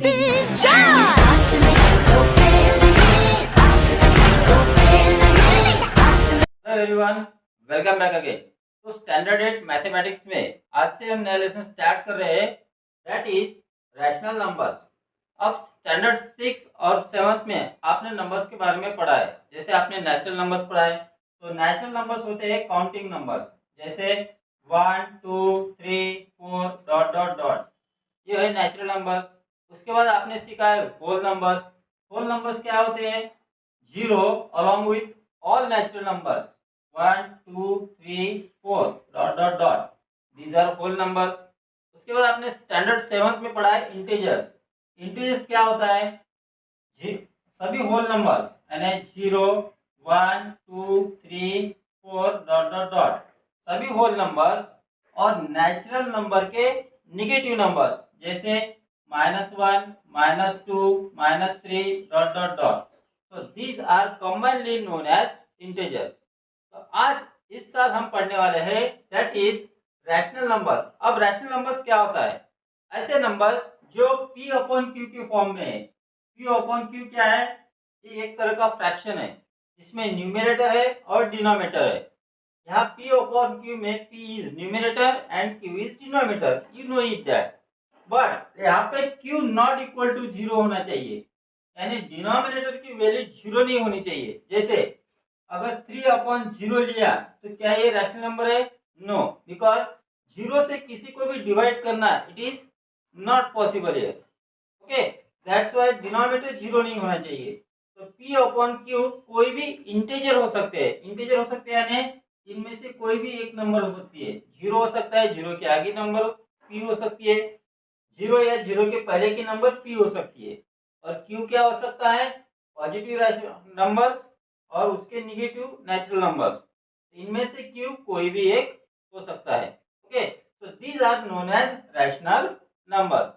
Hello everyone, welcome back again. तो standard 8 mathematics में आज से हम नया लेसन स्टार्ट कर रहे हैं, दैट इज रैशनल नंबर्स। अब स्टैंडर्ड 6 और 7 में आपने नंबर्स के बारे में पढ़ा है। जैसे आपने नेचुरल नंबर्स पढ़ा है, तो नेचुरल नंबर्स होते हैं काउंटिंग नंबर्स, जैसे 1 2 3 4 डॉट डॉट डॉट, ये है नेचुरल नंबर्स। उसके बाद आपने सीखा है होल नंबर्स। होल नंबर्स क्या होते हैं? Zero along with all natural numbers 1 2 3 4 dot dot dot, these are whole numbers। उसके बाद आपने स्टैंडर्ड 7th में पढ़ा है इंटीजर्स। इंटीजर्स क्या होता है? सभी होल नंबर्स यानी 0 1 2 3 4 डॉट डॉट डॉट, सभी होल नंबर्स और नेचुरल नंबर के निगेटिव नंबर्स, जैसे -1 -2 -3 डॉट डॉट डॉट। तो these are commonly known as integers। तो आज इस साल हम पढ़ने वाले हैं दैट इज रैशनल नंबर्स। अब रैशनल नंबर्स क्या होता है? ऐसे नंबर्स जो p अपॉन q के फॉर्म में है। p अपॉन q क्या है? ये एक तरह का फ्रैक्शन है जिसमें न्यूमरेटर है और डिनोमिनेटर है। यहाँ p अपॉन q में p is numerator and q is denominator, you know it that. But यहाँ पे q नॉट इक्वल टू 0 होना चाहिए, यानी डिनोमिनेटर की वैल्यू 0 नहीं होनी चाहिए। जैसे अगर 3 अपॉन 0 लिया तो क्या ये रैशनल नंबर है? नो, बिकॉज 0 से किसी को भी डिवाइड करना इट इज नॉट पॉसिबल है। ओके, दैट्स व्हाई डिनोमिनेटर 0 नहीं होना चाहिए। तो p अपॉन q कोई भी इंटीजर हो सकते हैं। इंटीजर हो सकते हैं यानी इनमें से कोई भी एक नंबर हो सकती है। 0 हो सकता है, 0 के आगे नंबर p हो सकती है, 0 या 0 के पहले की नंबर p हो सकती है। और q क्या हो सकता है? पॉजिटिव नंबर्स और उसके निगेटिव नेचुरल नंबर्स। इनमें से q कोई भी एक हो सकता है। ओके, तो these are known as rational numbers.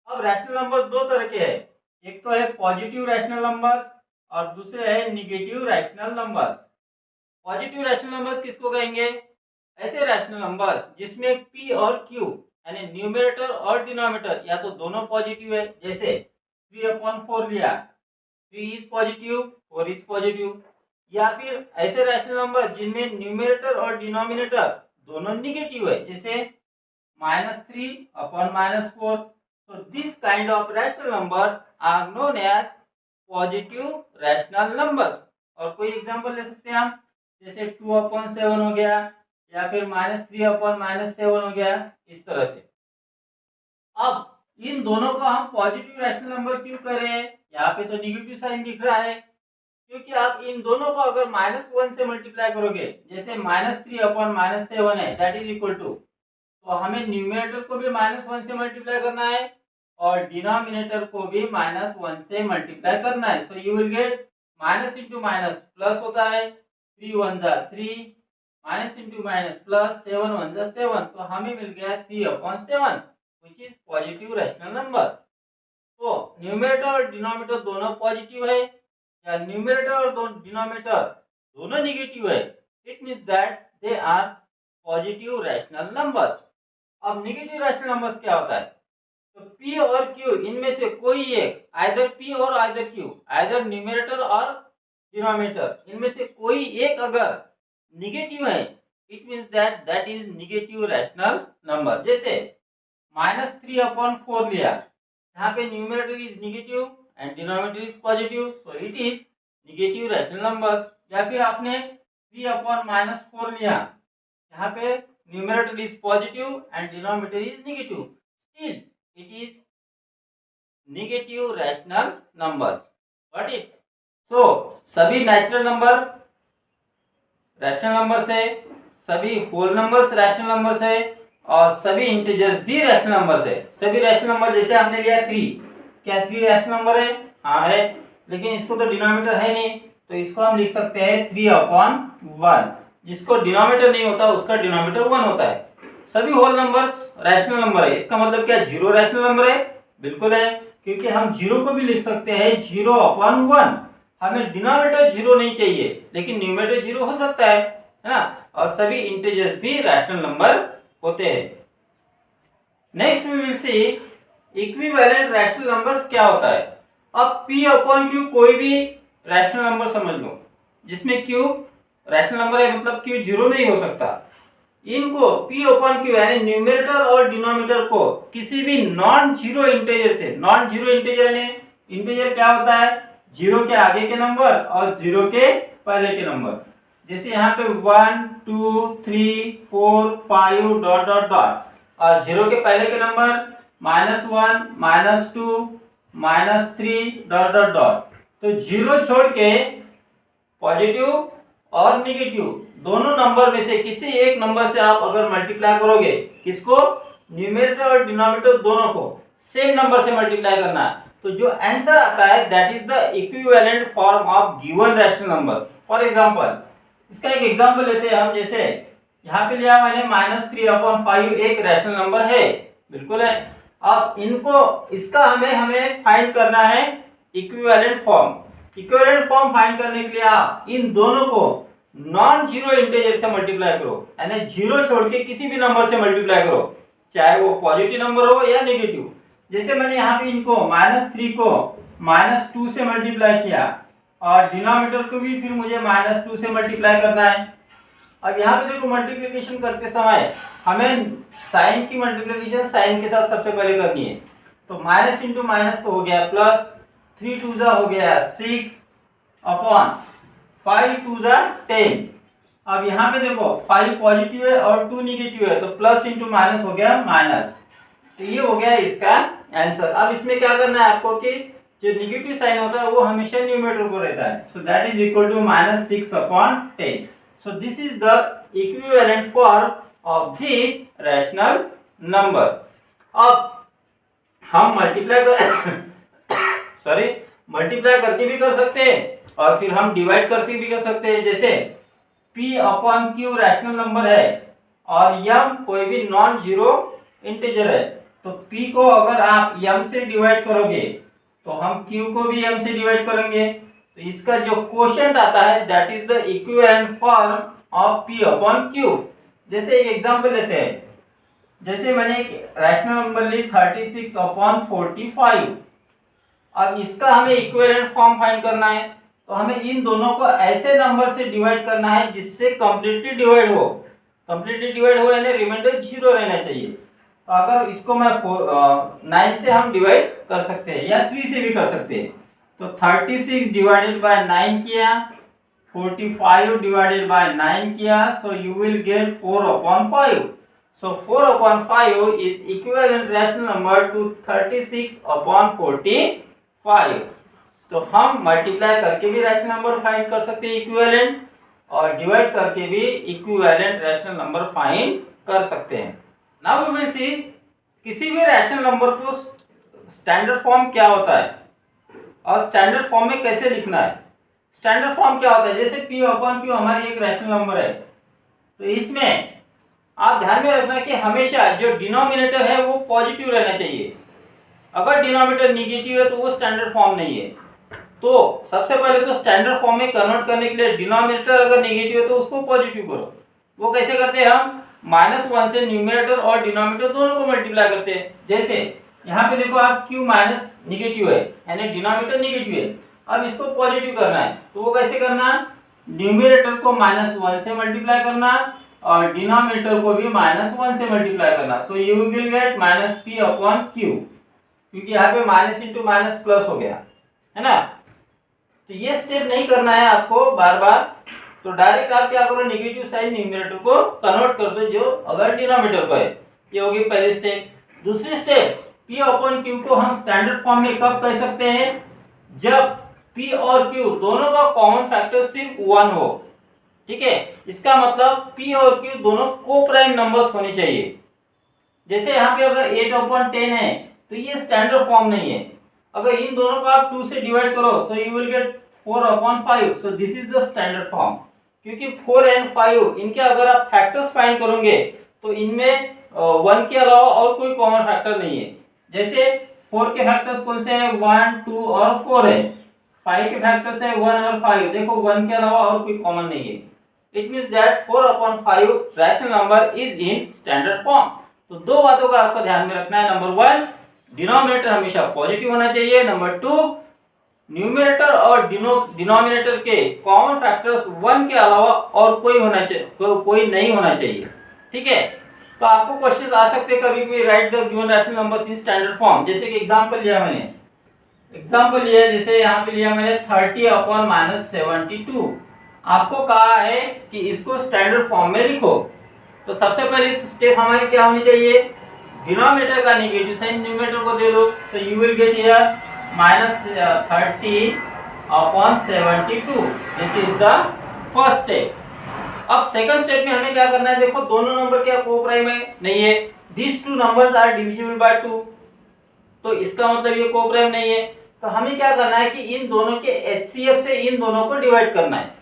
अब रैशनल नंबर्स दो तरह के हैं, एक तो है पॉजिटिव रैशनल नंबर्स और दूसरे है negative rational numbers. Positive rational numbers किसको कहेंगे? ऐसे रैशनल नंबर्स जिसमें p और q यानी न्यूमरेटर और डिनोमिनेटर या तो दोनों पॉजिटिव है। जैसे 3 अपॉन 4 लिया, 3 इज पॉजिटिव, 4 इज पॉजिटिव। या फिर ऐसे रैशनल नंबर जिनमें न्यूमरेटर और डिनोमिनेटर दोनों निगेटिव है, जैसे -3 अपॉन -4। तो this kind of rational numbers are known as positive rational numbers. और कोई एग्जांपल ले सकते हैं हम, जैसे 2 अपॉन 7 हो गया, या फिर -3 अपॉन -7 हो गया, इस तरह से। अब इन दोनों को हम पॉजिटिव रैशनल नंबर क्यों कर रहे हैं? यहाँ पे तो निगेटिव साइन दिख रहा है, क्योंकि आप इन दोनों को अगर -1 से मल्टीप्लाई करोगे, जैसे -3 अपॉन -7 है, दैट इज इक्वल टू, तो हमें न्यूमरेटर को भी -1 से मल्टीप्लाई करना है और डिनोमिनेटर को भी -1 से मल्टीप्लाई करना है। सो you will get minus into minus plus होता है, 3 1 जा 3, माइनस इंटू माइनस प्लस, 7 1 जा 7, तो हमें मिल गया 3 upon 7 which is positive rational number. तो न्यूमरेटर और डिनोमिनेटर दोनों पॉजिटिव है या न्यूमरेटर और डिनोमिनेटर दोनों निगेटिव है, it means that they are positive rational numbers. अब निगेटिव रैशनल नंबर्स क्या होता है? तो p और q इनमें से कोई एक, आइदर p और आइदर q, आइदर न्यूमरेटर और डिनोमिनेटर, इनमें से कोई एक अगर निगेटिव है, it means that that is negative rational number. जैसे -3 अपॉन 4 लिया, यहाँ पे numerator is negative and denominator is positive, so it is negative rational number. या फिर आपने 3 अपॉन -4 लिया, यहाँ पे numerator is positive and denominator is negative, still it is negative rational numbers. Got it? So सभी नेचुरल नंबर रैशनल नंबर्स है, सभी whole numbers rational numbers है और सभी इंटीजर्स भी रैशनल नंबर्स है। सभी रैशनल नंबर, जैसे हमने लिया 3, क्या 3 रैशनल नंबर है? हाँ है, लेकिन इसको तो डिनोमिनेटर है नहीं, तो इसको हम लिख सकते हैं 3 अपॉन 1। जिसको डिनोमिनेटर नहीं होता उसका डिनोमिनेटर 1 होता है। सभी होल नंबर्स रैशनल नंबर है। इसका मतलब क्या 0 रैशनल नंबर है? बिल्कुल है, क्योंकि हम 0 को भी लिख सकते हैं 0 अपॉन 1। हमें डिनोमिनेटर 0 नहीं चाहिए, लेकिन न्यूमरेटर 0 हो सकता है ना। और सभी इंटीजर्स भी रैशनल नंबर होते हैं। Next we will see equivalent rational numbers क्या होता है? अब p अपॉन q कोई भी रैशनल नंबर समझ लो जिसमें q रैशनल नंबर है, मतलब q जीरो नहीं हो सकता। इनको p अपॉन q यानी न्यूमरेटर और डिनोमिनेटर को किसी भी नॉन जीरो इंटीजर से, नॉन जीरो इंटीजर यानी इंटीजर क्या होता है? जीरो के आगे के नंबर और जीरो के पहले के नंबर। जैसे यहाँ पे 1 2 3 4 5 डॉट डॉट डॉट और जीरो के पहले के नंबर -1 -2 -3 डॉट डॉट डॉट। तो जीरो छोड़ के पॉजिटिव और निगेटिव दोनों नंबर में से किसी एक नंबर से आप अगर मल्टीप्लाई करोगे, किसको? न्यूमरेटर और डिनोमिनेटर दोनों को सेम नंबर से मल्टीप्लाई करना है, तो जो आंसर आता है that is the equivalent form of given rational number. For example, इसका एक एग्जांपल लेते हैं हम। जैसे यहाँ पे लिया मैंने -3/5 एक रैशनल नंबर है, बिल्कुल है। अब इनको इसका हमें फाइंड करना है equivalent form. Equivalent form find करने के लिए आप इन दोनों को नॉन जीरो इंटीजर से मल्टीप्लाई करो, यानी जीरो छोड़ के किसी भी नंबर से मल्टीप्लाई करो, चाहे वो पॉजिटिव नंबर हो या नेगेटिव। जैसे मैंने यहाँ पे इनको -3 को -2 से मल्टीप्लाई किया और डिनोमिनेटर को भी फिर मुझे -2 से मल्टीप्लाई करना है। अब यहाँ पे देखो मल्टीप्लिकेशन करते समय हमें साइन की मल्टीप्लिकेशन साइन के साथ सबसे पहले करनी है। तो माइनस इंटू माइनस तो हो गया प्लस, 3 2 जा हो गया 6 अपॉन 5 2 जा 10। अब यहाँ पे देखो 5 पॉजिटिव है और 2 निगेटिव है, तो प्लस इंटू माइनस हो गया माइनस। तो ये हो गया इसका आंसर। अब इसमें क्या करना है आपको कि जो निगेटिव साइन होता है वो हमेशा न्यूमरेटर को रहता है, so that is equal to -6 upon 10। So this is the equivalent form of this rational number. अब हम मल्टीप्लाई करके भी कर सकते हैं और फिर हम डिवाइड करके भी कर सकते हैं। जैसे p upon q rational number है और m कोई भी नॉन जीरो इंटीजर है, तो p को अगर आप m से डिवाइड करोगे तो हम q को भी m से डिवाइड करेंगे, तो इसका जो क्वोशिएंट आता है that is the equivalent form of p upon q। जैसे एक एग्जांपल लेते हैं, जैसे मैंने एक रैशनल नंबर ली 36 अपॉन 45। अब इसका हमें इक्विवेलेंट फॉर्म फाइंड करना है, तो हमें इन दोनों को ऐसे नंबर से डिवाइड करना है जिससे कंप्लीटली डिवाइड हो। कंप्लीटली डिवाइड हो यानी रिमाइंडर 0 रहना चाहिए। तो अगर इसको मैं 9 से हम डिवाइड कर सकते हैं या 3 से भी कर सकते हैं। तो 36 डिवाइडेड बाय 9 किया, 45 डिवाइडेड बाय 9 किया, सो you will gate 4 upon 5। So 4 upon 5 is equivalent rational number two 36 upon 45। तो हम मल्टीप्लाई करके भी रैशनल नंबर फाइंड कर सकते हैं इक्विवेलेंट, और डिवाइड करके भी इक्विवेलेंट रैशनल नंबर फाइंड कर सकते हैं। नाउ वी विल सी किसी भी रैशनल नंबर को स्टैंडर्ड फॉर्म क्या होता है और स्टैंडर्ड फॉर्म में कैसे लिखना है। स्टैंडर्ड फॉर्म क्या होता है? जैसे p अपॉन q हमारी एक रैशनल नंबर है, तो इसमें आप ध्यान में रखना कि हमेशा जो डिनोमिनेटर है वो पॉजिटिव रहना चाहिए। अगर डिनोमिनेटर निगेटिव है तो वो स्टैंडर्ड फॉर्म नहीं है। तो सबसे पहले तो स्टैंडर्ड फॉर्म में कन्वर्ट करने के लिए डिनोमिनेटर अगर निगेटिव है तो उसको पॉजिटिव करो। वो कैसे करते हैं? हम -1 से न्यूमरेटर और डिनोमिनेटर दोनों को मल्टीप्लाई करते हैं। जैसे यहाँ पे देखो आप q माइनस निगेटिव है यानी डिनोमिनेटर निगेटिव है, अब इसको पॉजिटिव करना है, तो वो कैसे करना? न्यूमरेटर को -1 से मल्टीप्लाई करना और डिनोमिनेटर को भी -1 से मल्टीप्लाई करना। So you will gate -p upon q, क्योंकि यहाँ पे माइनस इंटू माइनस प्लस हो गया है ना। तो ये स्टेप नहीं करना है आपको बार बार, तो डायरेक्ट आप क्या करो, नेगेटिव साइन न्यूमरेटर को कन्वर्ट कर दो जो अगर डिनोमिनेटर को है। ये होगी पहली स्टेप। दूसरी स्टेप, p अपॉन q को हम स्टैंडर्ड फॉर्म में कब कह सकते हैं? जब p और q दोनों का कॉमन फैक्टर सिर्फ 1 हो। ठीक है, इसका मतलब p और q दोनों को प्राइम नंबर्स होने चाहिए। जैसे यहाँ पे अगर 8 अपॉन 10 है तो ये स्टैंडर्ड फॉर्म नहीं है। अगर इन दोनों को आप 2 से डिवाइड करो so you will gate 4 upon 5। So this is the standard form, क्योंकि 4 एंड 5 इनके अगर आप फैक्टर्स फाइंड करोगे तो इनमें 1 के अलावा और कोई कॉमन फैक्टर नहीं है। जैसे 4 के फैक्टर्स कौन से हैं? 1 2 और 4 है। 5 के फैक्टर्स है 1 और 5, देखो 1 के अलावा और कोई कॉमन नहीं है। It means that 4 upon 5 rational number is in standard form. तो दो बातों का आपको ध्यान में रखना है। नंबर 1, डिनोमिनेटर हमेशा पॉजिटिव होना चाहिए। नंबर 2, न्यूमरेटर और डिनोमिनेटर के कॉमन फैक्टर्स 1 के अलावा और कोई होना चाहिए, कोई नहीं होना चाहिए। ठीक है, तो आपको क्वेश्चन आ सकते हैं कभी कभी, right the given rational numbers in standard form. जैसे कि एग्जांपल लिया मैंने, जैसे यहाँ पे लिया मैंने 30/-72। आपको कहा है कि इसको स्टैंडर्ड फॉर्म में लिखो। तो सबसे पहले स्टेप हमारी क्या होनी चाहिए, डिनोमिनेटर का नेगेटिव साइन न्यूमरेटर को दे दो। So you will get here -30/72। This is the first step. अब सेकंड स्टेप में हमें क्या करना है, देखो दोनों नंबर क्या को प्राइम है, नहीं है। This two numbers are divisible by 2, तो इसका मतलब ये को प्राइम नहीं है। तो हमें क्या करना है कि इन दोनों के एचसीएफ से इन दोनों को डिवाइड करना है।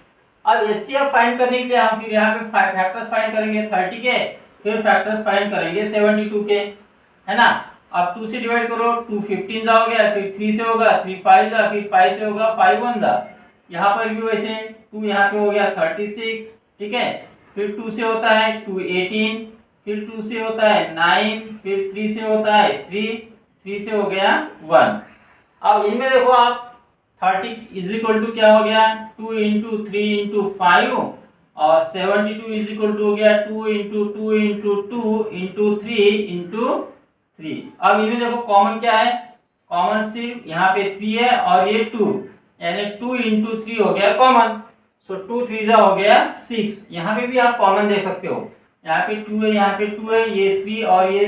अब एचसीएफ फाइंड करने के लिए हम फिर यहाँ पे फैक्टर्स फाइंड करेंगे 30 के, फिर फैक्टर्स फाइंड करेंगे 72 के, है ना। अब 2 से डिवाइड करो, 2 15 जा हो गया, फिर 3 से होगा, 3 5 जा, फिर 5 से होगा, 5 1 जा। यहाँ पर भी वैसे 2 यहाँ पे हो गया 36, ठीक है। फिर 2 से होता है 2 18, फिर 2 से होता है 9, फिर 3 से होता है 3, 3 से हो गया 1। अब इनमें देखो आप 30 इज इक्वल टू क्या हो गया, 2 इंटू 3 इंटू 5, और 72 इज इक्वल टू हो गया 2 इंटू 2 इंटू 2 इंटू 3 इंटू 3। अब इनमें देखो कॉमन क्या है, कॉमन सिर्फ यहाँ पे 3 है और ये 2, यानी 2 इंटू 3 हो गया कॉमन। सो 2 3 जा हो गया 6। यहाँ पे भी आप कॉमन दे सकते हो, यहाँ पे 2 है, यहाँ पे 2 है, ये 3 और ये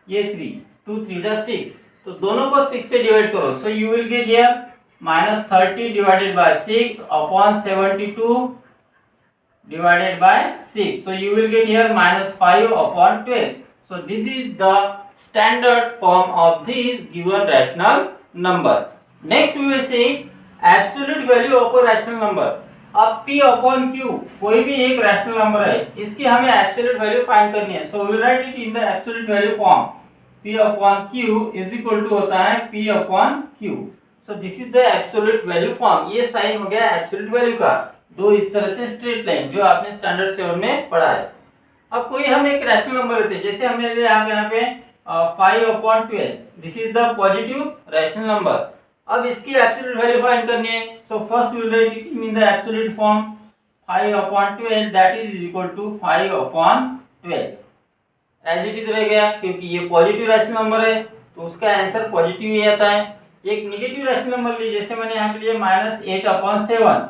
ये 3, 2 3 जा 6। तो दोनों को 6 से डिवाइड करो। So you will get here -30 divided by 6 upon 72 divided by 6. So you will get here -5 upon 12. So this is the standard form of this given rational number. Next we will see absolute value of a rational number. अब p upon q कोई भी एक rational number है, इसकी हमें absolute value find करनी है। So we will write it in the absolute value form. p upon q is equal to होता है p upon q। So this is the absolute value form. ये sign हो गया एब्सोल्यूट वैल्यू का, दो इस तरह से स्ट्रेट लाइन जो आपने स्टैंडर्ड 7 में पढ़ा है। अब कोई हम एक रैशनल नंबर लेते हैं, जैसे हमने लिया यहाँ पे 5/12। This is the positive rational number. अब इसकी एब्सोल्यूट वैल्यू फाइंड करनी है। So first we will write it in the absolute form 5/12 that is equal to 5/12 as it is रह गया, क्योंकि ये पॉजिटिव रैशनल नंबर है तो उसका आंसर पॉजिटिव ही आता है। एक नेगेटिव रैशनल नंबर लीजिए, जैसे मैंने यहाँ पे लिया -8/7,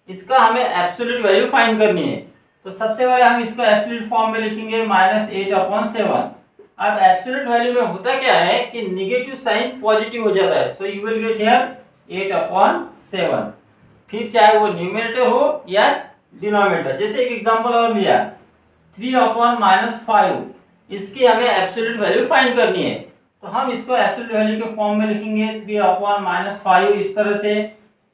इसका हमें एब्सोल्यूट वैल्यू फाइंड करनी है। तो सबसे पहले हम इसको एब्सोल्यूट फॉर्म में लिखेंगे -8/7। अब एब्सोल्यूट वैल्यू में होता क्या है कि नेगेटिव साइन पॉजिटिव हो जाता है। सो यू विल गेट हियर 8/7, फिर चाहे वो न्यूमरेटर हो या डिनोमिनेटर। जैसे एक एग्जांपल और लिया 3/-5, इसकी हमें एब्सोल्यूट वैल्यू फाइंड करनी है। तो हम इसको एब्सोल्यूट वैल्यू के फॉर्म में लिखेंगे 3/-5 इस तरह से,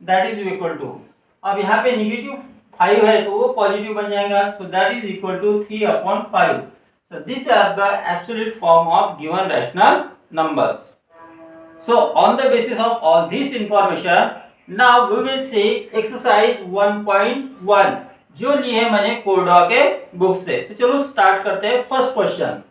दैट इज इक्वल टू, अब यहाँ पे नेगेटिव 5 है तो वो पॉजिटिव बन जाएगा। So that is equal to 3/5। So this are the absolute form of given rational numbers. So on the basis of all this information now we will see exercise 1.1 जो ली है मैंने कोरडा के बुक से। तो चलो स्टार्ट करते हैं। First question,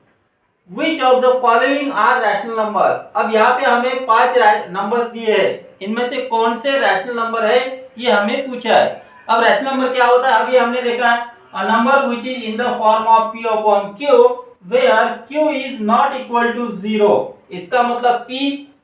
Which of the following are rational numbers? अब यहाँ पे हमें 5 नंबर्स दिए हैं, इनमें से कौन से रैशनल नंबर है ये हमें पूछा है। अब रैशनल नंबर क्या होता है अभी हमने देखा है, a number which is in the form of p/q where q is not equal to 0। इसका मतलब p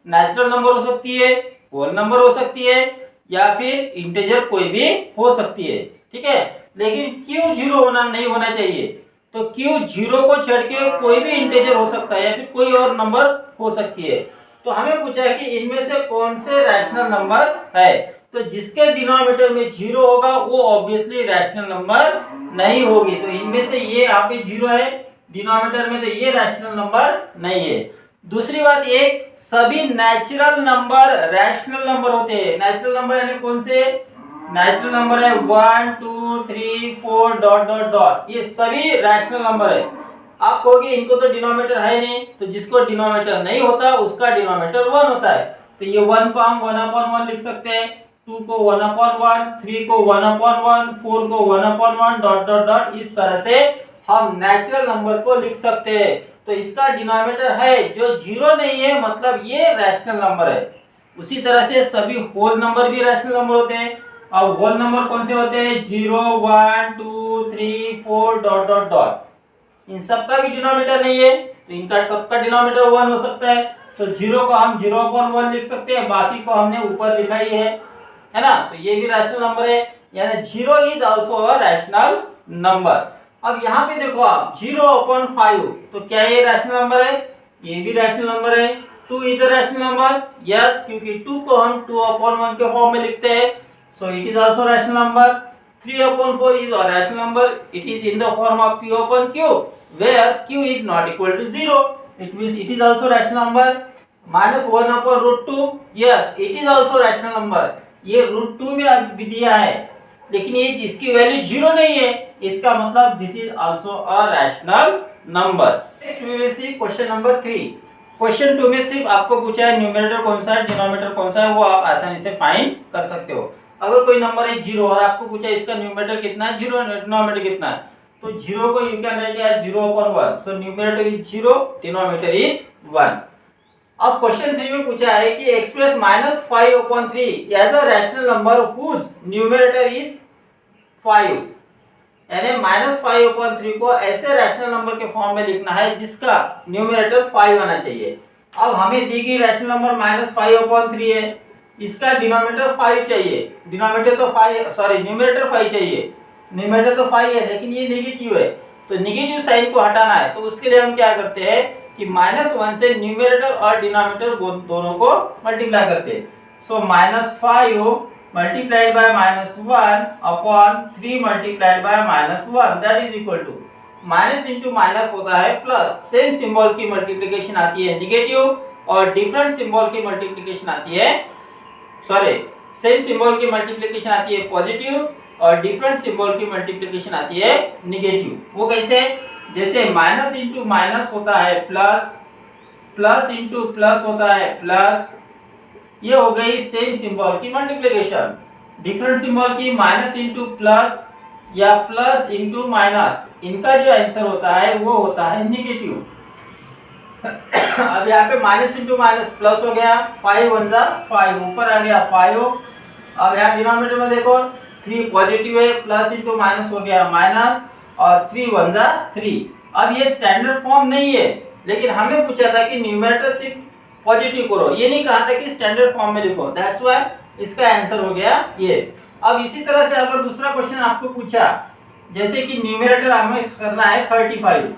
नेचुरल नंबर हो सकती है, होल नंबर हो सकती है, या फिर इंटीजर कोई भी हो सकती है, ठीक है। लेकिन q 0 होना नहीं होना चाहिए। तो q 0 को छोड़ के कोई भी इंटीजर हो सकता है या फिर कोई और नंबर हो सकती है। तो हमें पूछा है कि इनमें से कौन से रैशनल नंबर्स है। तो जिसके डिनोमिनेटर में 0 होगा वो ऑब्वियसली रैशनल नंबर नहीं होगी। तो इनमें से ये यहाँ पे 0 है डिनोमिनेटर में, तो ये रैशनल नंबर नहीं है। दूसरी बात ये, सभी नेचुरल नंबर रैशनल नंबर होते हैं। नेचुरल नंबर यानी कौन से, नेचुरल नंबर है 1 2 3 4 डॉट डॉट डॉट, ये सभी रैशनल नंबर है। आप कहोगे इनको तो डिनोमिनेटर है नहीं, तो जिसको डिनोमिनेटर नहीं होता उसका डिनोमिनेटर 1 होता है। तो ये 1 को हम 1/1 लिख सकते हैं, 2 को 1/1, 3 को 1/1, 4 को 1/1 डॉट डॉट डॉट। इस तरह से हम नेचुरल नंबर को लिख सकते हैं। तो इसका डिनोमिनेटर है जो जीरो नहीं है, मतलब ये रैशनल नंबर है। उसी तरह से सभी होल नंबर भी रैशनल नंबर होते हैं। अब होल नंबर कौन से होते हैं? 0 1 2 3 4 डॉट डॉट डॉट। इन सबका भी डिनोमिनेटर नहीं है, तो इनका सबका डिनोमिनेटर 1 हो सकता है। तो 0 को हम 0/1 लिख सकते हैं, बाकी को हमने ऊपर लिखा ही है ना। तो ये भी रैशनल नंबर है, यानी 0 is also a rational number. अब यहाँ पे देखो आप 0/5, तो क्या ये रैशनल नंबर है? ये भी रैशनल नंबर है। 2 is a rational number, yes, क्योंकि 2 को हम 2/1 के फॉर्म में लिखते हैं, so it is also rational number. 3/4 is a rational number. It is in the form of P/Q, where Q is not equal to 0. It means it is also rational number. -1/√2, yes, it is also rational number. ये √2 में अब दिया है, लेकिन ये जिसकी value 0 नहीं है, इसका मतलब this is also a rational number. Next we will see question number 3। Question 2 में सिर्फ आपको पूछा है न्यूमरेटर कौन सा है, डिनोमिनेटर कौन सा है, वो आप आसानी से फाइंड कर सकते हो। अगर कोई नंबर है 0 और आपको पूछा इसका न्यूमरेटर कितना है, 0, डिनोमिनेटर कितना है, तो 0 को you can write as 0/1, so numerator is 0, denominator is 1। अब क्वेश्चन 3 में पूछा है कि express -5/3 as a rational number whose numerator is 5, यानी -5/3 को ऐसे रैशनल नंबर के फॉर्म में लिखना है जिसका न्यूमरेटर 5 आना चाहिए। अब हमें दी गई रैशनल नंबर -5/3 है, इसका डिनोमिनेटर 5 चाहिए, डिनोमिनेटर तो 5, सॉरी न्यूमरेटर 5 चाहिए, न्यूमरेटर तो 5 है लेकिन ये नेगेटिव है, तो नेगेटिव साइन को हटाना है। तो उसके लिए हम क्या करते हैं कि -1 से न्यूमरेटर और डिनोमिनेटर दोनों को मल्टीप्लाई करते हैं। So -5 multiplied by -1 upon 3 multiplied by -1, that is equal to minus into minus होता है प्लस, सेम सिंबल की मल्टीप्लिकेशन आती है निगेटिव, और डिफरेंट सिंबल की मल्टीप्लिकेशन आती है, सॉरी, सेम सिंबल की मल्टीप्लिकेशन आती है पॉजिटिव, और डिफरेंट सिंबल की मल्टीप्लिकेशन आती है निगेटिव। वो कैसे? जैसे माइनस इंटू माइनस होता है प्लस, प्लस इंटू प्लस होता है प्लस, ये हो गई सेम सिंबल की मल्टीप्लिकेशन। डिफरेंट सिंबल की माइनस इंटू प्लस या प्लस इंटू माइनस, इनका जो आंसर होता है वो होता है निगेटिव। अब यहाँ पे माइनस इंटू माइनस प्लस हो गया, 5 1 जा 5, ऊपर आ गया 5। अब यहाँ डिनोमिनेटर में देखो 3 पॉजिटिव है, प्लस इंटू माइनस हो गया माइनस, और 3 1 जा 3। अब ये स्टैंडर्ड फॉर्म नहीं है, लेकिन हमें पूछा था कि न्यूमरेटर सिर्फ पॉजिटिव करो, ये नहीं कहा था कि स्टैंडर्ड फॉर्म में लिखो, दैट्स व्हाई इसका आंसर हो गया ये। अब इसी तरह से अगर दूसरा क्वेश्चन आपको पूछा, जैसे कि न्यूमरेटर हमें करना है 35,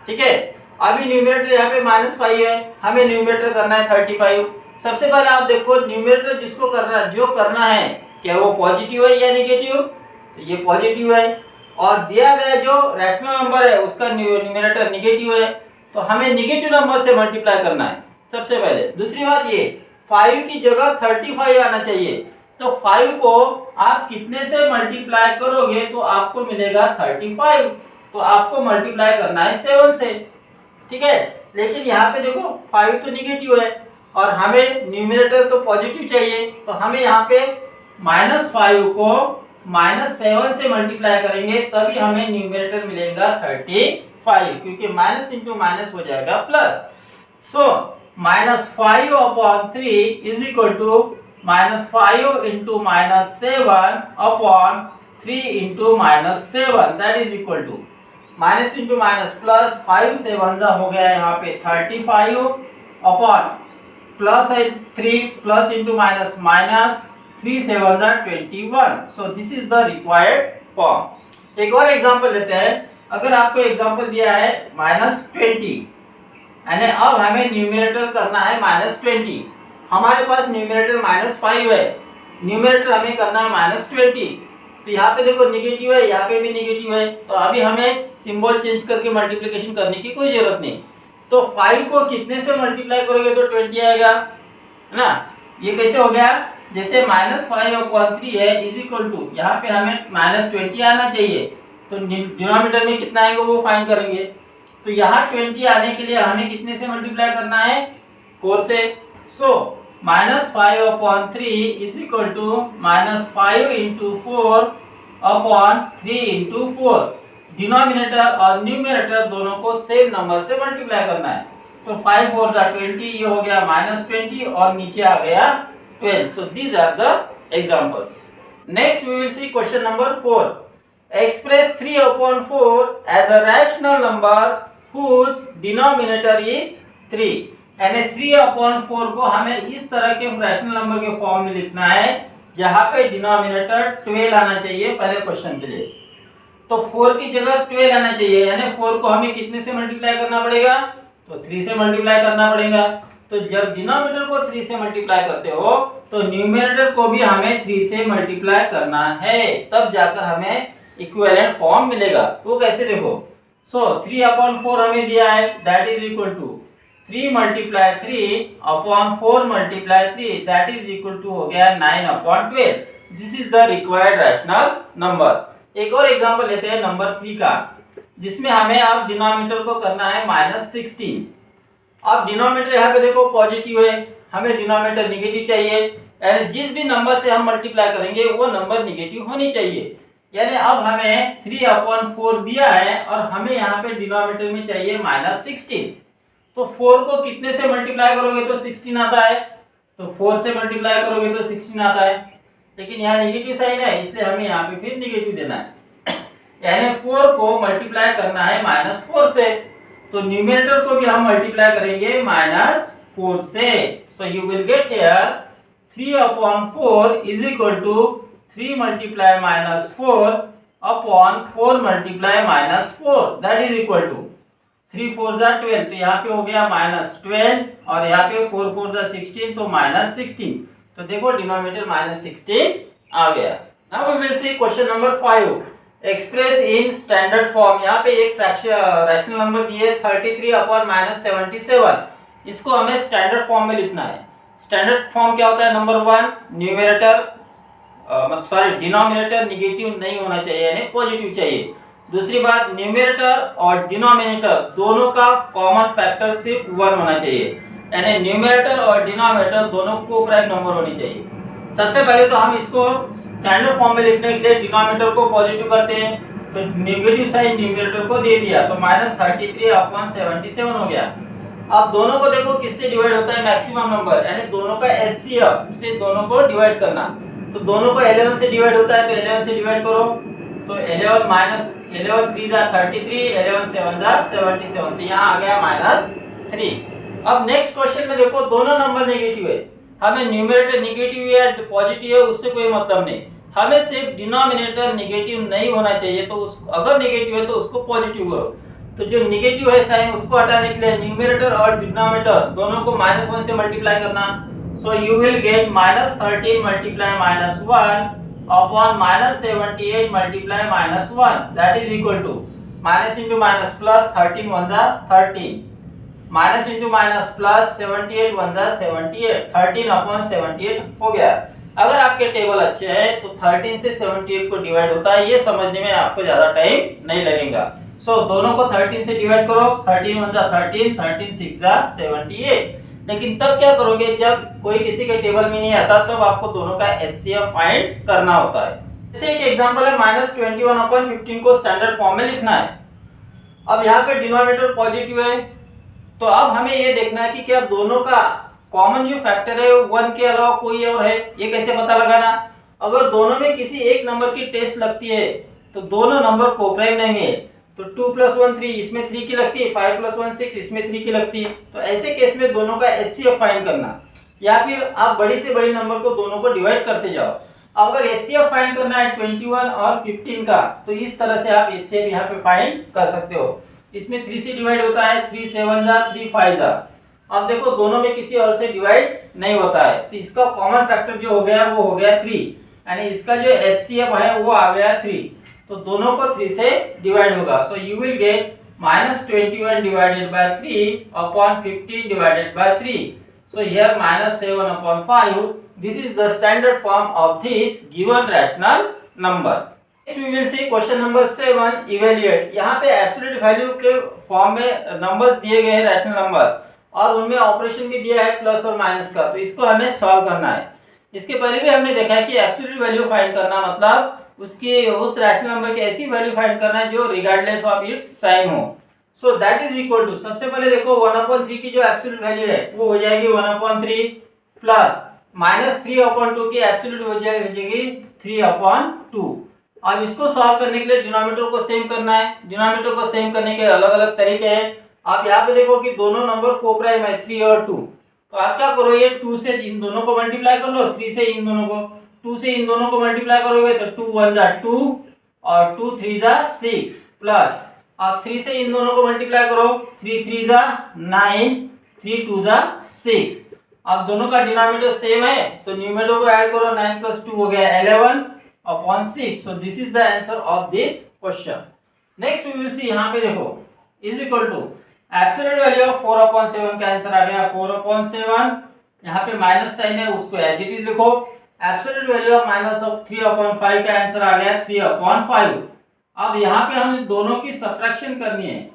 ठीक है, अभी न्यूमरेटर यहाँ पे -5 है, हमें न्यूमरेटर करना है 35। सबसे पहले आप देखो न्यूमरेटर जिसको करना, जो करना है, क्या वो पॉजिटिव है या नेगेटिव? तो ये पॉजिटिव है, और दिया गया जो रैशनल नंबर है उसका न्यूमरेटर नेगेटिव है, तो हमें नेगेटिव नंबर से मल्टीप्लाई करना है सबसे पहले। दूसरी बात ये 5 की जगह 35 आना चाहिए, तो 5 को आप कितने से मल्टीप्लाई करोगे तो आपको मिलेगा 35, तो आपको मल्टीप्लाई करना है 7 से, ठीक है। लेकिन यहाँ पे देखो 5 तो निगेटिव है और हमें न्यूमरेटर तो पॉजिटिव चाहिए, तो हमें यहाँ पे -5 को -7 से मल्टीप्लाई करेंगे तभी हमें न्यूमरेटर मिलेगा 35, क्योंकि माइनस इंटू माइनस हो जाएगा plus. So -5/3 is equal to -5 into -7 upon 3 into -7, that is equal to minus into minus plus, 5 7 हो गया यहाँ पे 35 अपॉन प्लस है 3, plus into minus minus, 3 7 21। So this is the required form. एक और example लेते हैं। अगर आपको एग्जांपल दिया है -20, यानी अब हमें न्यूमरेटर करना है -20, हमारे पास न्यूमरेटर -5 है, न्यूमरेटर हमें करना है -20, तो यहाँ पे देखो निगेटिव है, यहाँ पे भी निगेटिव है, तो अभी हमें सिंबल चेंज करके मल्टीप्लिकेशन करने की कोई जरूरत नहीं। तो 5 को कितने से मल्टीप्लाई करोगे तो 20 आएगा, है ना। ये कैसे हो गया? जैसे -5/3 है इज इक्वल टू, यहाँ पे हमें -20 आना चाहिए, तो डिनोमिनेटर में कितना आएगा वो फाइंड करेंगे। तो यहाँ 20 आने के लिए हमें कितने से मल्टीप्लाई करना है? 4 से। So -5/3 is equal to -5 into 4 upon 3 into 4। Denominator और न्यूमरेटर दोनों को सेम नंबर से मल्टीप्लाई करना है। तो 5 4 जा 20, ये हो गया -20 और नीचे आ गया 12। So these are the examples. Next we will see question number 4। Express 3/4 as a rational number whose denominator is 3। यानी 3/4 को हमें इस तरह के रैशनल नंबर के फॉर्म में लिखना है जहां पे डिनोमिनेटर 12 आना चाहिए पहले क्वेश्चन के लिए। तो 4 की जगह 12 आना चाहिए, यानी 4 को हमें कितने से मल्टीप्लाई करना पड़ेगा? तो 3 से मल्टीप्लाई करना पड़ेगा। तो जब डिनोमिनेटर को 3 से मल्टीप्लाई करते हो तो न्यूमरेटर को भी हमें 3 से मल्टीप्लाई करना है, तब जाकर हमें इक्विवेलेंट फॉर्म मिलेगा। तो कैसे देखो, सो 3/4 हमें दिया है, that is equal to 3 multiply 3/4 multiply 3, that is equal to हो गया 9/12। This is the required rational number. एक और एग्जांपल लेते हैं नंबर 3 का, जिसमें हमें अब डिनोमिनेटर को करना है -16। अब डिनोमिनेटर यहाँ पे देखो पॉजिटिव है, हमें डिनोमिनेटर निगेटिव चाहिए, यानी जिस भी नंबर से हम मल्टीप्लाई करेंगे वो नंबर निगेटिव होनी चाहिए। यानी अब हमें 3/4 दिया है और हमें यहाँ पे डिनोमिनेटर में चाहिए -16। तो 4 को कितने से मल्टीप्लाई करोगे तो 16 आता है, तो 4 से मल्टीप्लाई करोगे तो 16 आता है, लेकिन यहाँ निगेटिव साइन है इसलिए हमें यहाँ पे फिर निगेटिव देना है। यानी 4 को मल्टीप्लाई करना है -4 से, तो न्यूमरेटर को भी हम मल्टीप्लाई करेंगे -4 से। So you will get here 3/4 is equal to 3 multiply -4 upon 4 multiply -4, that is equal to 3 4 जा 12, तो यहाँ पे हो गया -12 और यहाँ पे 4 4 जा 16, तो -16। तो देखो डिनोमिनेटर -16 आ गया। Now we will see question number 5। Express in standard form. यहाँ पे एक रैशनल नंबर दिए 33/-77। इसको हमें स्टैंडर्ड फॉर्म में लिखना है। स्टैंडर्ड फॉर्म क्या होता है? नंबर 1, डिनोमिनेटर निगेटिव नहीं होना चाहिए, यानी पॉजिटिव चाहिए। दूसरी बात, न्यूमरेटर और डिनोमिनेटर दोनों का कॉमन फैक्टर सिर्फ 1 होना चाहिए, यानी न्यूमरेटर और डिनोमिनेटर दोनों को प्राइम नंबर होनी चाहिए। सबसे पहले तो हम इसको स्टैंडर्ड फॉर्म में लिखने के लिए डिनोमिनेटर को पॉजिटिव करते हैं, तो नेगेटिव साइन न्यूमरेटर को दे दिया, तो -33/77 हो गया। अब दोनों को देखो किससे डिवाइड होता है? मैक्सिमम नंबर, यानी दोनों का एचसीएफ से दोनों को डिवाइड करना। तो दोनों को 11 से डिवाइड होता है, तो 11 से डिवाइड करो, तो 11 3 जा 33, 11 7 जा 77, तो यहाँ आ गया -3। अब नेक्स्ट क्वेश्चन में देखो दोनों नंबर नेगेटिव है, हमें न्यूमरेटर नेगेटिव है या पॉजिटिव है उससे कोई मतलब नहीं, हमें सिर्फ डिनोमिनेटर नेगेटिव नहीं होना चाहिए। तो अगर नेगेटिव है तो उसको पॉजिटिव करो। तो जो नेगेटिव है साइन उसको हटाने के लिए न्यूमरेटर और डिनोमिनेटर दोनों को -1 से मल्टीप्लाई करना। So you will get -13 multiply -1 upon -78 multiply -1, that is equal to minus into minus plus 13 1 जा 13, माइनस इंटू माइनस प्लस 78 1 जा 78, 13/78 हो गया। अगर आपके टेबल अच्छे हैं तो 13 से 78 को डिवाइड होता है, ये समझने में आपको ज्यादा टाइम नहीं लगेगा। सो दोनों को 13 से डिवाइड करो, 13 1 जा 13, 13 6 जा 78। लेकिन तब क्या करोगे जब कोई किसी के टेबल में नहीं आता, तब आपको दोनों का एचसीएफ फाइंड करना होता है। जैसे एक एग्जांपल है -21/15 को स्टैंडर्ड फॉर्म में लिखना है। अब यहाँ पे डिनोमिनेटर पॉजिटिव है, तो अब हमें ये देखना है कि क्या दोनों का कॉमन जो फैक्टर है 1 के अलावा कोई और है, ये कैसे पता लगाना? अगर दोनों में किसी एक नंबर की टेस्ट लगती है तो दोनों नंबर कोप्राइम नहीं है, तो 2 + 1 3, इसमें 3 की लगती है, 5 + 1 6, इसमें 3 की लगती है। तो ऐसे केस में दोनों का एचसीएफ फाइंड करना, या फिर आप बड़ी से बड़ी नंबर को दोनों को डिवाइड करते जाओ। अब अगर एचसीएफ फाइंड करना है 21 और 15 का, तो इस तरह से आप एचसीएफ यहाँ पे फाइंड कर सकते हो। इसमें 3 से डिवाइड होता है, 3 7 जा 3 5 जा। अब देखो दोनों में किसी और से डिवाइड नहीं होता है, तो इसका कॉमन फैक्टर जो हो गया वो हो गया 3, यानी इसका जो एचसीएफ है वो आ गया 3, तो दोनों को 3 से डिवाइड होगा। So you will get -21 divided by 3 upon 15 divided by 3। So here -7/5, this is the standard form of this given rational number. Next we will see question number 7, evaluate. यहाँ पे एब्सोल्यूट वैल्यू के फॉर्म में numbers दिए गए हैं, rational numbers, और उनमें ऑपरेशन भी दिया है प्लस और माइनस का, तो इसको हमें सॉल्व करना है। इसके पहले भी हमने देखा है कि एब्सोल्यूट वैल्यू फाइंड करना मतलब उसकी उस रैशनल नंबर की ऐसी वैल्यू फाइंड करना है जो रिगार्डलेस ऑफ इट्स साइन हो। So that is equal to, सबसे पहले देखो 1/3 की जो एब्सोल्यूट वैल्यू है वो हो जाएगी 1/3 प्लस -3/2 की एब्सोल्यूट हो जाएगी 3/2। अब इसको सॉल्व करने के लिए डिनोमिनेटर को सेम करना है। डिनोमिनेटर को सेम करने के अलग अलग तरीके हैं। आप यहाँ पे देखो कि दोनों नंबर कोप्राइम है 3 और 2, तो आप क्या करो, ये 2 से इन दोनों को मल्टीप्लाई कर लो, 3 से इन दोनों को, 2 से इन दोनों को मल्टीप्लाई करोगे तो 2 1 जा 2 और 2 3 जा 6 प्लस आप 3 से इन दोनों को मल्टीप्लाई करो, 3 3 जा 9 3 2 जा 6। अब दोनों का डिनोमिनेटर सेम है तो न्यूमरेटर को ऐड करो, 9 + 2 हो गया 11/6। So this is the answer of this question. Next we will see, यहाँ पे देखो is equal to absolute value of 4/7 का आंसर आ गया 4/7। यहाँ पे माइनस साइन है उसको एज इट इज लिखो। एब्सोल्यूट वैल्यू ऑफ -3/5 का आंसर आ गया 3/5। अब यहाँ पे हमें दोनों की सब्ट्रैक्शन करनी है,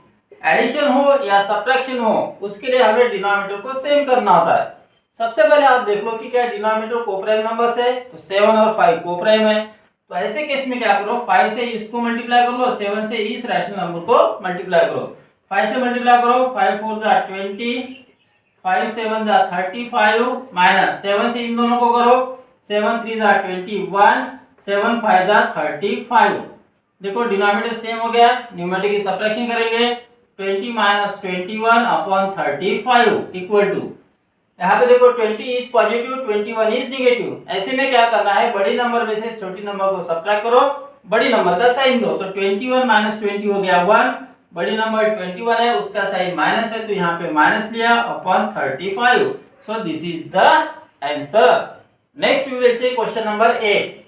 एडिशन हो या सब्ट्रैक्शन हो उसके लिए हमें डिनोमिनेटर को सेम करना होता है। सबसे पहले आप देख लो कि क्या डिनोमिनेटर कोप्राइम नंबर्स है, तो 7 और 5 कोप्राइम है। तो ऐसे केस में क्या करो, 5 से इसको मल्टीप्लाई कर लो, 7 से इस रैशनल नंबर को मल्टीप्लाई करो। 5 से मल्टीप्लाई करो, 5 4 जा 20, 5 7 जा 35 माइनस 7 से इन दोनों को करो, 7 3 जा 21, 7 5 जा 35। देखो डिनोमिनेटर सेम हो गया, न्यूमरेटर की सब्ट्रैक्शन करेंगे, 20 - 21/35 इक्वल टू, यहाँ पे देखो 20 इज पॉजिटिव 21 इज निगेटिव। ऐसे में क्या करना है, बड़ी नंबर में से छोटी नंबर को सब्ट्रैक्ट करो, बड़ी नंबर का साइन दो। तो 21 - 20 हो गया 1, बड़ी नंबर 21 है उसका साइन माइनस है तो यहाँ पे माइनस लिया upon 35। So this is the answer. Next we will see question number 8।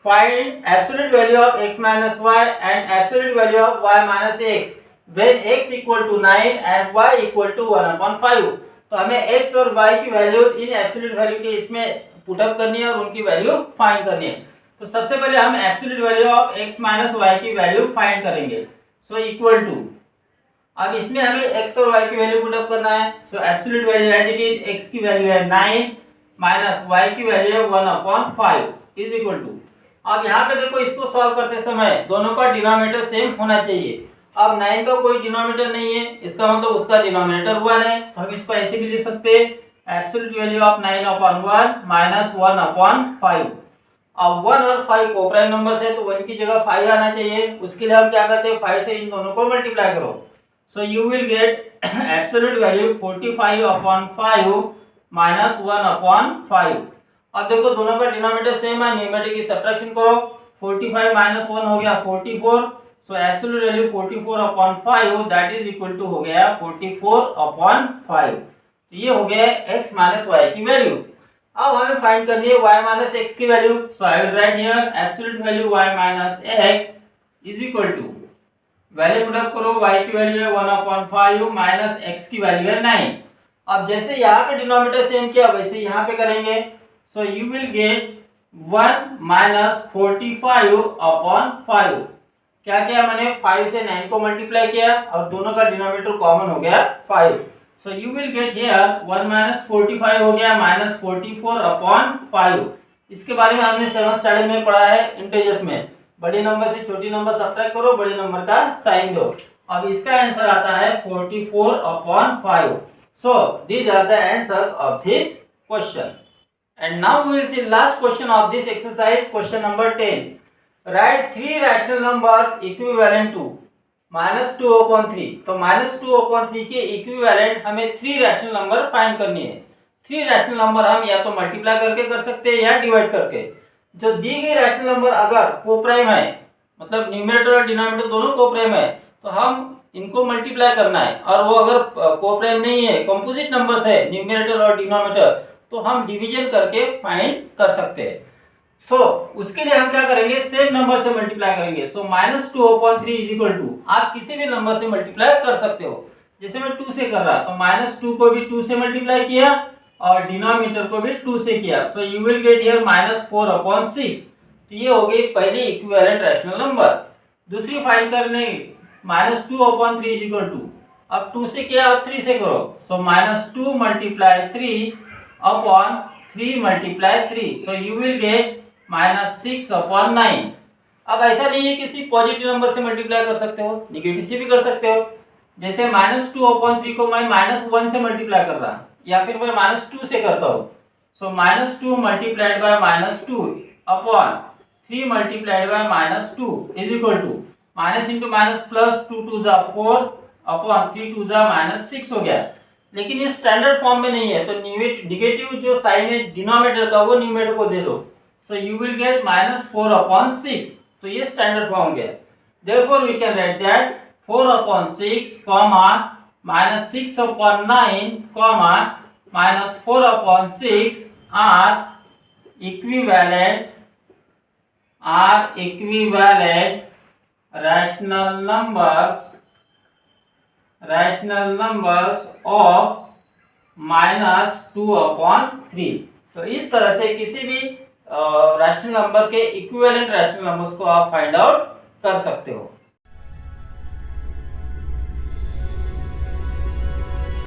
Find absolute value of x minus y and absolute value of y minus x when x equal to 9 and y equal to 1/5। तो हमें x और y की value in absolute value के इसमें put up करनी है और उनकी वैल्यू फाइंड करनी है। तो सबसे पहले हम absolute value of x minus y की वैल्यू फाइंड करेंगे। सो इक्वल टू, अब इसमें हमें x और y की वैल्यू पुटअप करना है। सो absolute value as it is, x की वैल्यू है 9 माइनस y की वैल्यू है 1/5 इज इक्वल टू, अब यहाँ पे देखो इसको सॉल्व करते समय दोनों का डिनोमिनेटर सेम होना चाहिए। अब 9 का कोई डिनोमिनेटर नहीं है, इसका मतलब उसका डिनोमिनेटर 1 है, तो हम इसको ऐसे भी लिख सकते हैं एब्सोल्यूट वैल्यू ऑफ 9/1 माइनस 1/5। अब 1 और 5 कोप्राइम नंबर्स है तो 1 की जगह 5 आना चाहिए। उसके लिए हम क्या करते हैं, 5 से इन दोनों को मल्टीप्लाई करो। So you will get absolute value 45/5 minus 1/5। अब देखो दोनों का डिनोमिनेटर सेम है, न्यूमरेटर की सब्ट्रैक्शन करो, 45 - 1 हो गया 44। So absolute value 44/5 that is equal to हो गया 44/5। तो ये हो गया x माइनस y की वैल्यू। अब हमें फाइंड करनी है y माइनस x की वैल्यू। So I will write here absolute value y minus x is equal to, value put up करो, y की वैल्यू है 1/5 माइनस x की वैल्यू है 9। अब जैसे यहाँ पे डिनोमिनेटर सेम किया वैसे यहाँ पे करेंगे। So you will get 1 minus 45/5। क्या किया मैंने, 5 से 9 को मल्टीप्लाई किया और दोनों का डिनोमिनेटर कॉमन हो गया 5। So you will get here 1 minus 45 हो गया minus 44/5। इसके बारे में हमने 7th स्टैंडर्ड में पढ़ा है इंटीजर्स में, बड़े नंबर से छोटी नंबर सब्ट्रैक्ट करो, बड़े नंबर का साइन दो। अब इसका आंसर आता है 44/5। So these are the answers of this question। And now we will see last question of this exercise, question number 10. Write 3 rational numbers equivalent to -2/3। तो -2/3 के इक्विवेलेंट हमें 3 रैशनल नंबर फाइंड करनी है। 3 रैशनल नंबर हम या तो multiply करके कर सकते हैं या डिवाइड करके। जो दी गई रैशनल नंबर अगर कोप्राइम है, मतलब न्यूमरेटर और डिनोमिनेटर दोनों कोप्राइम है, तो हम इनको मल्टीप्लाई करना है। और वो अगर कोप्राइम नहीं है, कंपोजिट नंबर्स है न्यूमरेटर और डिनोमिनेटर, तो हम डिवीजन करके फाइंड कर सकते हैं। सो उसके लिए हम क्या करेंगे, सेम नंबर से मल्टीप्लाई करेंगे। सो -2/3 इज इक्वल टू, आप किसी भी नंबर से मल्टीप्लाई कर सकते हो। जैसे मैं 2 से कर रहा, तो -2 को भी 2 से मल्टीप्लाई किया और डिनोमिनेटर को भी 2 से किया। सो यू विल गेट हियर -4/6। तो ये हो गई पहली इक्विवेलेंट रैशनल नंबर। दूसरी फाइंड करने, -2/3 इज इक्वल टू, अब 2 से किया अब 3 से करो। सो -2 × 3 upon 3 × 3। So you will get -6/9। अब ऐसा नहीं है किसी पॉजिटिव नंबर से मल्टीप्लाई कर सकते हो, निगेटिव से भी कर सकते हो। जैसे -2/3 को मैं -1 से मल्टीप्लाई कर रहा, या फिर मैं -2 से करता हूँ। So -2 multiplied by -2 upon 3 multiplied by -2 is equal to minus into minus plus 2 2 जा 4 अपॉन 3 2 जा -6 हो गया। लेकिन ये स्टैंडर्ड फॉर्म में नहीं है, तो निगेटिव जो साइन है डिनोमिनेटर का वो न्यूमरेटर को दे दो। So you will get -4/6। तो ये स्टैंडर्ड फॉर्म हो गया। Therefore we can write that 4/6 comma -6/9 comma -4/6 are equivalent rational numbers of -2/3। तो इस तरह से किसी भी रैशनल नंबर के इक्विवेलेंट रैशनल नंबर्स को आप फाइंड आउट कर सकते हो।